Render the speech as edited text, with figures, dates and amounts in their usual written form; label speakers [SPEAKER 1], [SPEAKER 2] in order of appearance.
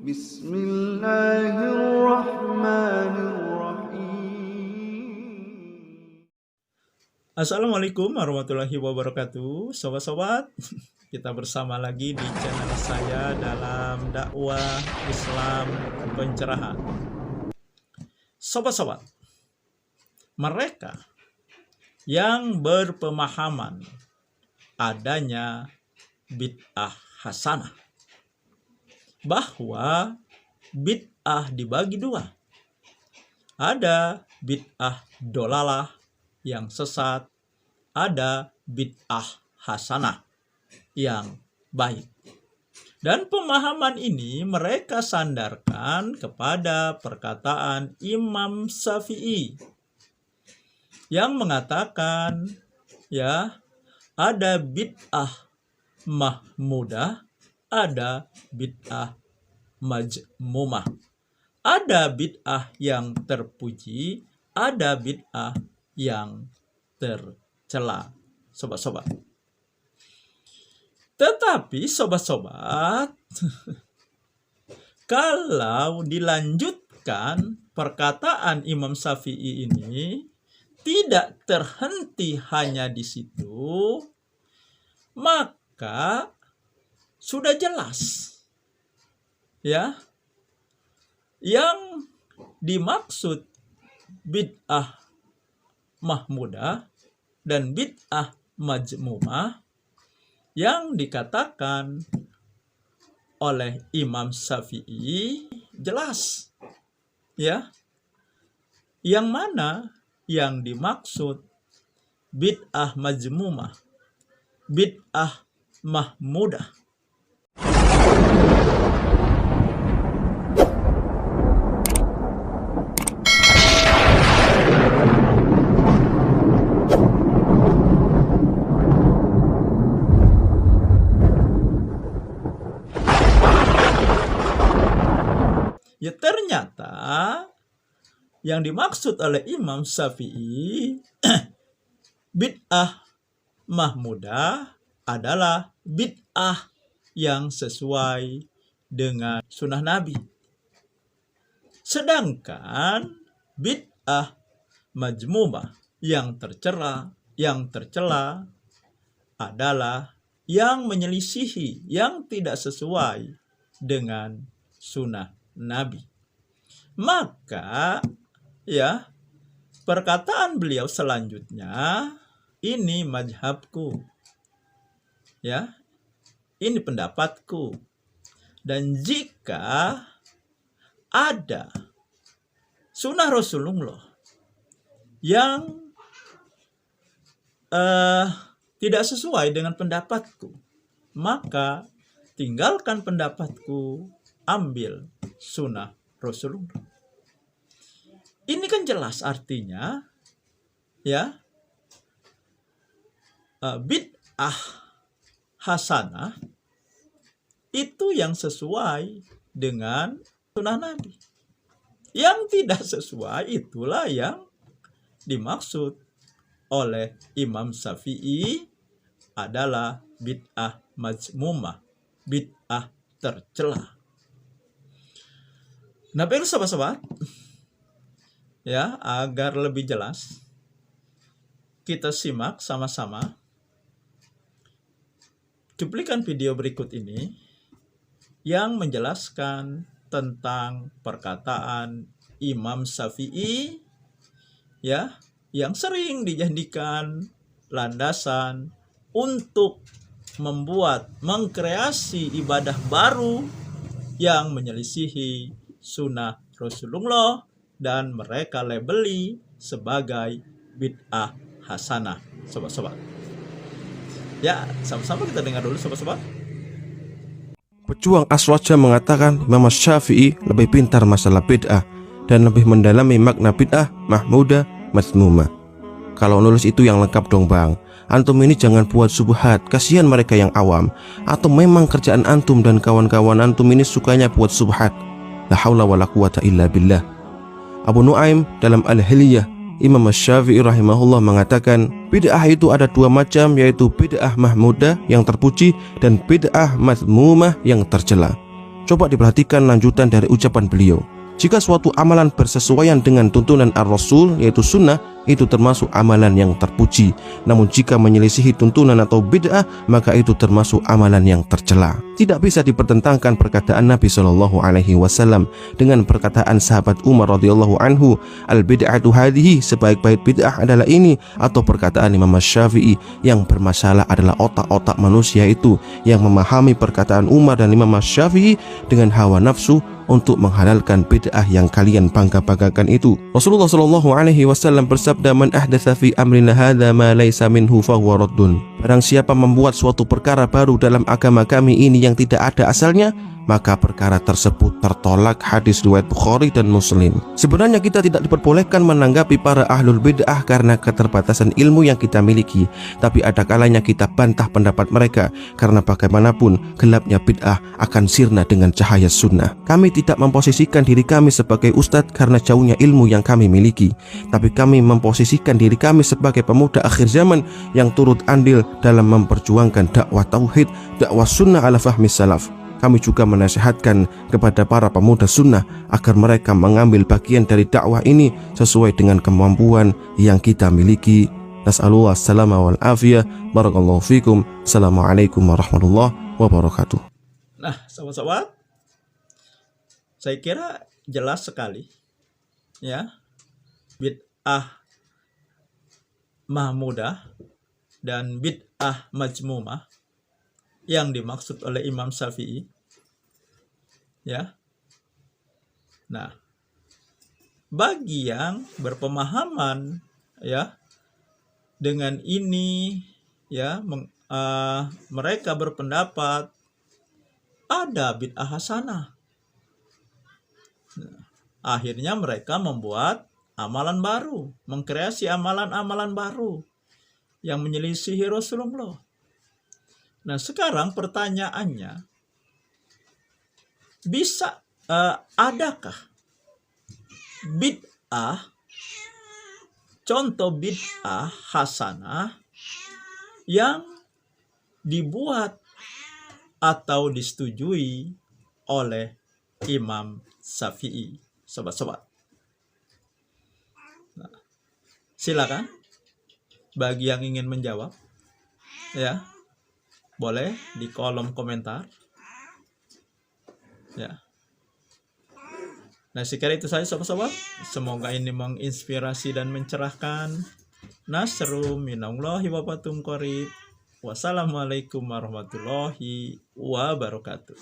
[SPEAKER 1] Bismillahirrahmanirrahim. Assalamualaikum warahmatullahi wabarakatuh. Sobat-sobat, kita bersama lagi di channel saya dalam dakwah Islam pencerahan. Sobat-sobat, mereka yang berpemahaman adanya bid'ah hasanah, bahwa bid'ah dibagi dua. Ada bid'ah dolalah yang sesat, ada bid'ah hasanah yang baik. Dan pemahaman ini mereka sandarkan kepada perkataan Imam Syafi'i yang mengatakan, ya, ada bid'ah mahmudah, ada bid'ah majmumah. Ada bid'ah yang terpuji, ada bid'ah yang tercela, sobat-sobat. Tetapi sobat-sobat, kalau dilanjutkan perkataan Imam Syafi'i ini tidak terhenti hanya di situ, maka sudah jelas, ya, yang dimaksud bid'ah mahmudah dan bid'ah majmumah yang dikatakan oleh Imam Syafi'i jelas, ya. Yang mana yang dimaksud bid'ah majmumah, bid'ah mahmudah? Ya, ternyata yang dimaksud oleh Imam Syafi'i bid'ah mahmudah adalah bid'ah yang sesuai dengan sunnah Nabi. Sedangkan bid'ah majmumah yang tercela adalah yang menyelisihi, yang tidak sesuai dengan sunnah Nabi. Maka, ya, perkataan beliau selanjutnya, ini mazhabku, ya, ini pendapatku. Dan jika ada sunnah Rasulullah yang tidak sesuai dengan pendapatku, maka tinggalkan pendapatku, ambil sunnah Rasulullah. Ini kan jelas artinya, ya, bid'ah hasanah itu yang sesuai dengan sunnah Nabi. Yang tidak sesuai itulah yang dimaksud oleh Imam Syafi'i adalah bid'ah majmumah, bid'ah tercela. Nah, baiklah sobat-sobat, ya, agar lebih jelas kita simak sama-sama cuplikan video berikut ini yang menjelaskan tentang perkataan Imam Syafi'i, ya, yang sering dijadikan landasan untuk mengkreasi ibadah baru yang menyelisihi sunnah Rasulullah dan mereka labeli sebagai bid'ah hasanah, sobat-sobat. Ya, sama-sama kita dengar dulu, sobat-sobat.
[SPEAKER 2] Pejuang Aswaja mengatakan Imam Syafi'i lebih pintar masalah bid'ah dan lebih mendalami makna bid'ah mahmudah majmumah. Kalau nulis itu yang lengkap dong bang. Antum ini jangan buat subhat, kasihan mereka yang awam. Atau memang kerjaan antum dan kawan-kawan antum ini sukanya buat subhat? La haula wala quwata illa billah. Abu Nuaim dalam Al-Hilyah, Imam Syafi'i rahimahullah mengatakan bid'ah itu ada dua macam, yaitu bid'ah mahmudah yang terpuji dan bid'ah mazmumah yang tercela. Coba diperhatikan lanjutan dari ucapan beliau. Jika suatu amalan bersesuaian dengan tuntunan Ar-Rasul, yaitu sunnah, itu termasuk amalan yang terpuji. Namun jika menyelisihi tuntunan atau bid'ah, maka itu termasuk amalan yang tercela. Tidak bisa dipertentangkan perkataan Nabi SAW dengan perkataan sahabat Umar radhiyallahu anhu, al-bid'atu hadhihi, sebaik-baik bid'ah adalah ini, atau perkataan Imam Syafi'i, yang bermasalah adalah otak-otak manusia itu yang memahami perkataan Umar dan Imam Syafi'i dengan hawa nafsu untuk menghalalkan bid'ah yang kalian bangga-banggakan itu. Rasulullah SAW bersabda, "Man ahdatsa fi amrina hadza ma laisa minhu fahuwa raddun." Barang siapa membuat suatu perkara baru dalam agama kami ini yang tidak ada asalnya, maka perkara tersebut tertolak. Hadis riwayat Bukhari dan Muslim. Sebenarnya kita tidak diperbolehkan menanggapi para ahlul bid'ah karena keterbatasan ilmu yang kita miliki, tapi ada kalanya kita bantah pendapat mereka karena bagaimanapun gelapnya bid'ah akan sirna dengan cahaya sunnah. Kami tidak memposisikan diri kami sebagai ustadz karena jauhnya ilmu yang kami miliki, tapi kami memposisikan diri kami sebagai pemuda akhir zaman yang turut andil dalam memperjuangkan dakwah tauhid, dakwah sunnah ala fahmi salaf. Kami juga menasihatkan kepada para pemuda sunnah agar mereka mengambil bagian dari dakwah ini sesuai dengan kemampuan yang kita miliki. Nas'alullah salama wal afiyah. Barakallahu fikum. Assalamualaikum warahmatullahi wabarakatuh.
[SPEAKER 1] Nah, sahabat-sahabat, saya kira jelas sekali ya, bid'ah mahmudah dan bid'ah majmumah yang dimaksud oleh Imam Syafi'i ya. Nah, bagi yang berpemahaman ya dengan ini ya, mereka berpendapat ada bid'ah hasanah. Akhirnya mereka membuat amalan baru, mengkreasi amalan-amalan baru yang menyelisihi Rasulullah. Nah, sekarang pertanyaannya, adakah bid'ah, contoh bid'ah hasanah yang dibuat atau disetujui oleh Imam Syafi'i? Sobat-sobat, nah, silakan bagi yang ingin menjawab ya, boleh di kolom komentar ya. Nah, sekali itu saja sobat-sobat, semoga ini menginspirasi dan mencerahkan. Nasrum minallahi wa fatum qarib. Wassalamualaikum warahmatullahi wabarakatuh.